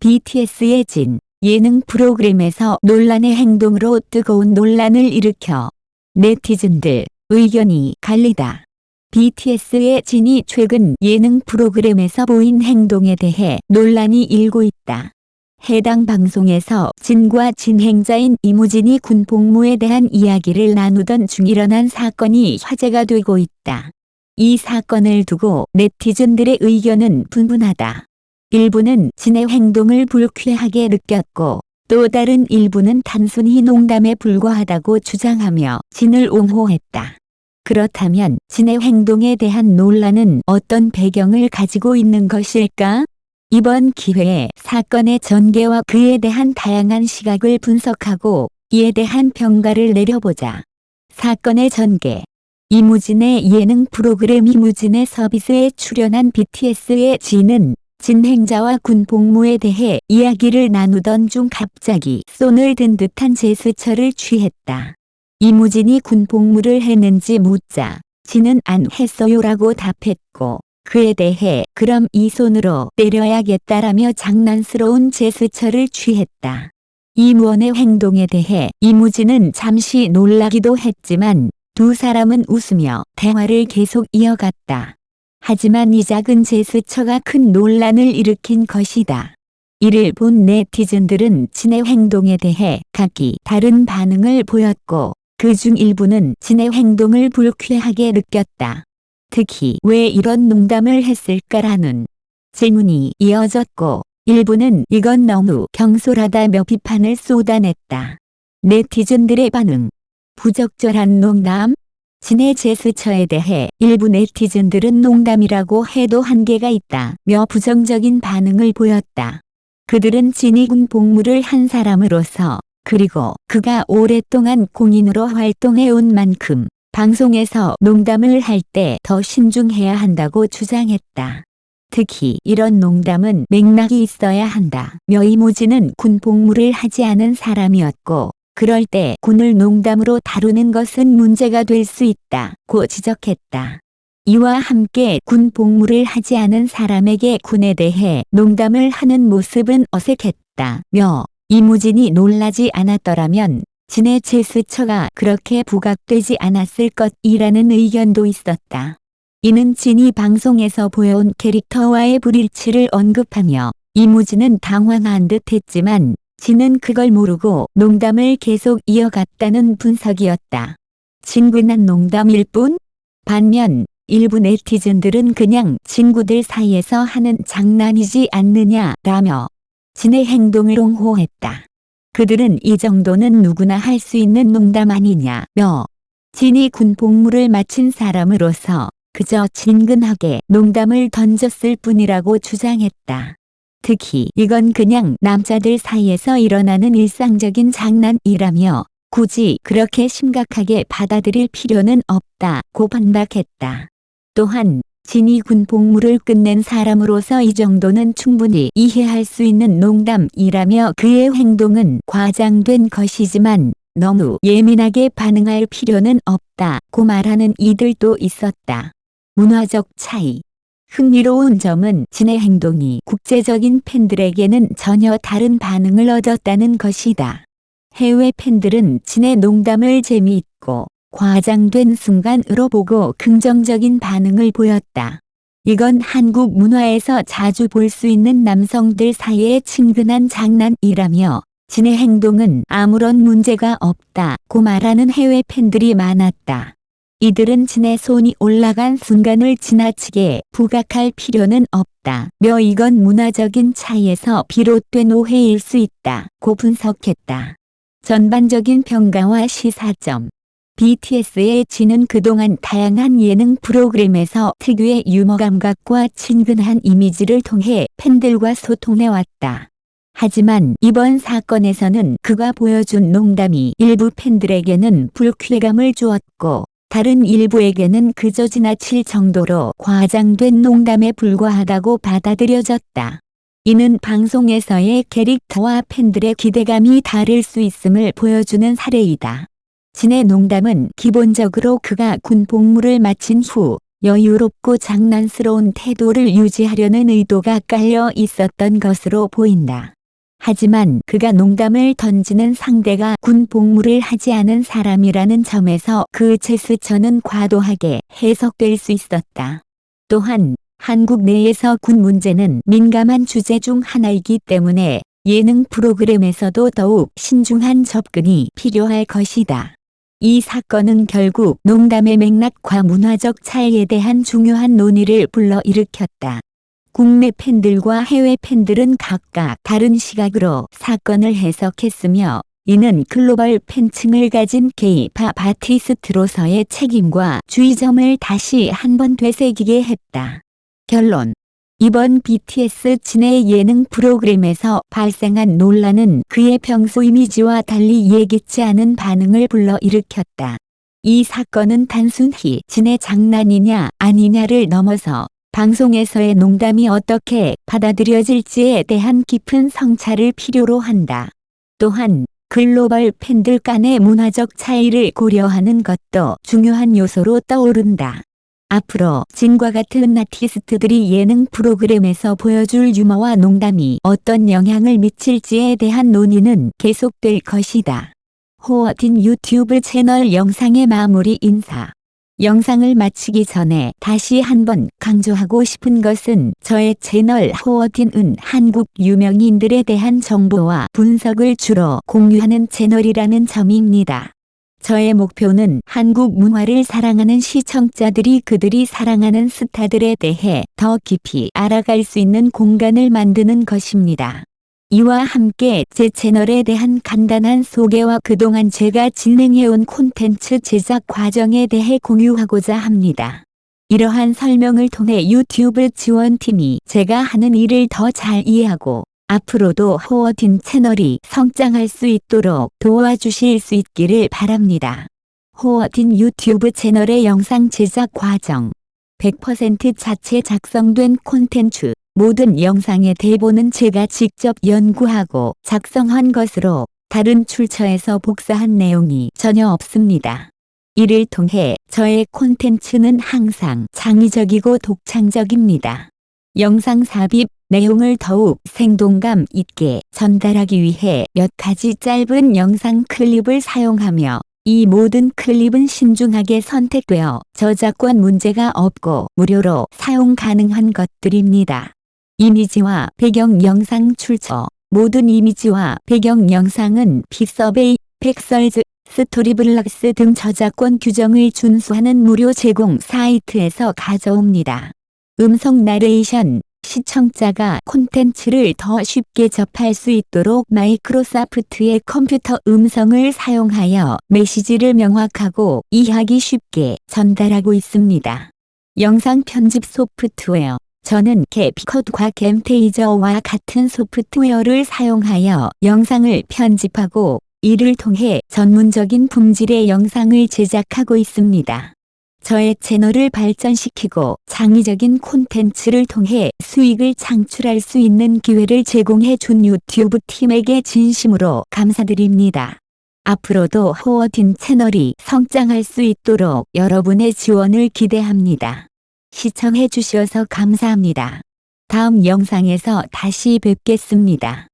BTS의 진 예능 프로그램에서 논란의 행동으로 뜨거운 논란을 일으켜 네티즌들 의견이 갈리다. BTS의 진이 최근 예능 프로그램에서 보인 행동에 대해 논란이 일고 있다. 해당 방송에서 진과 진행자인 이무진이 군 복무에 대한 이야기를 나누던 중 일어난 사건이 화제가 되고 있다. 이 사건을 두고 네티즌들의 의견은 분분하다. 일부는 진의 행동을 불쾌하게 느꼈고 또 다른 일부는 단순히 농담에 불과하다고 주장하며 진을 옹호했다. 그렇다면 진의 행동에 대한 논란은 어떤 배경을 가지고 있는 것일까? 이번 기회에 사건의 전개와 그에 대한 다양한 시각을 분석하고 이에 대한 평가를 내려보자. 사건의 전개. 이무진의 예능 프로그램 이무진의 서비스에 출연한 BTS의 진은 진행자와 군 복무에 대해 이야기를 나누던 중 갑자기 손을 든 듯한 제스처를 취했다. 이무진이 군 복무를 했는지 묻자 진은 안 했어요라고 답했고 그에 대해 그럼 이 손으로 때려야겠다라며 장난스러운 제스처를 취했다. 이무원의 행동에 대해 이무진은 잠시 놀라기도 했지만 두 사람은 웃으며 대화를 계속 이어갔다. 하지만 이 작은 제스처가 큰 논란을 일으킨 것이다. 이를 본 네티즌들은 진의 행동에 대해 각기 다른 반응을 보였고 그중 일부는 진의 행동을 불쾌하게 느꼈다. 특히 왜 이런 농담을 했을까라는 질문이 이어졌고 일부는 이건 너무 경솔하다며 비판을 쏟아냈다. 네티즌들의 반응. 부적절한 농담? 진의 제스처에 대해 일부 네티즌들은 농담이라고 해도 한계가 있다며 부정적인 반응을 보였다. 그들은 진이 군 복무를 한 사람으로서 그리고 그가 오랫동안 공인으로 활동해온 만큼 방송에서 농담을 할 때 더 신중해야 한다고 주장했다. 특히 이런 농담은 맥락이 있어야 한다며 이무진은 군 복무를 하지 않은 사람이었고 그럴 때 군을 농담으로 다루는 것은 문제가 될 수 있다고 지적했다. 이와 함께 군 복무를 하지 않은 사람에게 군에 대해 농담을 하는 모습은 어색했다며 이무진이 놀라지 않았더라면 진의 제스처가 그렇게 부각되지 않았을 것이라는 의견도 있었다. 이는 진이 방송에서 보여온 캐릭터와의 불일치를 언급하며 이무진은 당황한 듯 했지만 진은 그걸 모르고 농담을 계속 이어갔다는 분석이었다. 친근한 농담일 뿐? 반면 일부 네티즌들은 그냥 친구들 사이에서 하는 장난이지 않느냐라며 진의 행동을 옹호했다. 그들은 이 정도는 누구나 할 수 있는 농담 아니냐며 진이 군 복무를 마친 사람으로서 그저 친근하게 농담을 던졌을 뿐이라고 주장했다. 특히 이건 그냥 남자들 사이에서 일어나는 일상적인 장난이라며 굳이 그렇게 심각하게 받아들일 필요는 없다고 반박했다. 또한 진이 군 복무를 끝낸 사람으로서 이 정도는 충분히 이해할 수 있는 농담이라며 그의 행동은 과장된 것이지만 너무 예민하게 반응할 필요는 없다고 말하는 이들도 있었다. 문화적 차이. 흥미로운 점은 진의 행동이 국제적인 팬들에게는 전혀 다른 반응을 얻었다는 것이다. 해외 팬들은 진의 농담을 재미있고 과장된 순간으로 보고 긍정적인 반응을 보였다. 이건 한국 문화에서 자주 볼 수 있는 남성들 사이의 친근한 장난이라며 진의 행동은 아무런 문제가 없다고 말하는 해외 팬들이 많았다. 이들은 진의 손이 올라간 순간을 지나치게 부각할 필요는 없다며 이건 문화적인 차이에서 비롯된 오해일 수 있다고 분석했다. 전반적인 평가와 시사점. BTS의 진은 그동안 다양한 예능 프로그램에서 특유의 유머 감각과 친근한 이미지를 통해 팬들과 소통해왔다. 하지만 이번 사건에서는 그가 보여준 농담이 일부 팬들에게는 불쾌감을 주었고 다른 일부에게는 그저 지나칠 정도로 과장된 농담에 불과하다고 받아들여졌다. 이는 방송에서의 캐릭터와 팬들의 기대감이 다를 수 있음을 보여주는 사례이다. 진의 농담은 기본적으로 그가 군 복무를 마친 후 여유롭고 장난스러운 태도를 유지하려는 의도가 깔려 있었던 것으로 보인다. 하지만 그가 농담을 던지는 상대가 군 복무를 하지 않은 사람이라는 점에서 그 제스처는 과도하게 해석될 수 있었다. 또한 한국 내에서 군 문제는 민감한 주제 중 하나이기 때문에 예능 프로그램에서도 더욱 신중한 접근이 필요할 것이다. 이 사건은 결국 농담의 맥락과 문화적 차이에 대한 중요한 논의를 불러일으켰다. 국내 팬들과 해외 팬들은 각각 다른 시각으로 사건을 해석했으며 이는 글로벌 팬층을 가진 K-팝 아티스트로서의 책임과 주의점을 다시 한번 되새기게 했다. 결론. 이번 BTS 진의 예능 프로그램에서 발생한 논란은 그의 평소 이미지와 달리 예기치 않은 반응을 불러일으켰다. 이 사건은 단순히 진의 장난이냐 아니냐를 넘어서 방송에서의 농담이 어떻게 받아들여질지에 대한 깊은 성찰을 필요로 한다. 또한 글로벌 팬들 간의 문화적 차이를 고려하는 것도 중요한 요소로 떠오른다. 앞으로 진과 같은 아티스트들이 예능 프로그램에서 보여줄 유머와 농담이 어떤 영향을 미칠지에 대한 논의는 계속될 것이다. 호어딘 유튜브 채널 영상의 마무리 인사. 영상을 마치기 전에 다시 한번 강조하고 싶은 것은 저의 채널 호어딘은 한국 유명인들에 대한 정보와 분석을 주로 공유하는 채널이라는 점입니다. 저의 목표는 한국 문화를 사랑하는 시청자들이 그들이 사랑하는 스타들에 대해 더 깊이 알아갈 수 있는 공간을 만드는 것입니다. 이와 함께 제 채널에 대한 간단한 소개와 그동안 제가 진행해온 콘텐츠 제작 과정에 대해 공유하고자 합니다. 이러한 설명을 통해 유튜브 지원팀이 제가 하는 일을 더 잘 이해하고 앞으로도 호어딘 채널이 성장할 수 있도록 도와주실 수 있기를 바랍니다. 호어딘 유튜브 채널의 영상 제작 과정 100% 자체 작성된 콘텐츠. 모든 영상의 대본은 제가 직접 연구하고 작성한 것으로 다른 출처에서 복사한 내용이 전혀 없습니다. 이를 통해 저의 콘텐츠는 항상 창의적이고 독창적입니다. 영상 삽입 내용을 더욱 생동감 있게 전달하기 위해 몇 가지 짧은 영상 클립을 사용하며 이 모든 클립은 신중하게 선택되어 저작권 문제가 없고 무료로 사용 가능한 것들입니다. 이미지와 배경 영상 출처. 모든 이미지와 배경 영상은 픽서베이, 팩설즈, 스토리블럭스 등 저작권 규정을 준수하는 무료 제공 사이트에서 가져옵니다. 음성 나레이션. 시청자가 콘텐츠를 더 쉽게 접할 수 있도록 마이크로소프트의 컴퓨터 음성을 사용하여 메시지를 명확하고 이해하기 쉽게 전달하고 있습니다. 영상 편집 소프트웨어. 저는 캡컷과 캠테이저와 같은 소프트웨어를 사용하여 영상을 편집하고 이를 통해 전문적인 품질의 영상을 제작하고 있습니다. 저의 채널을 발전시키고 창의적인 콘텐츠를 통해 수익을 창출할 수 있는 기회를 제공해 준 유튜브 팀에게 진심으로 감사드립니다. 앞으로도 호어딘 채널이 성장할 수 있도록 여러분의 지원을 기대합니다. 시청해 주셔서 감사합니다. 다음 영상에서 다시 뵙겠습니다.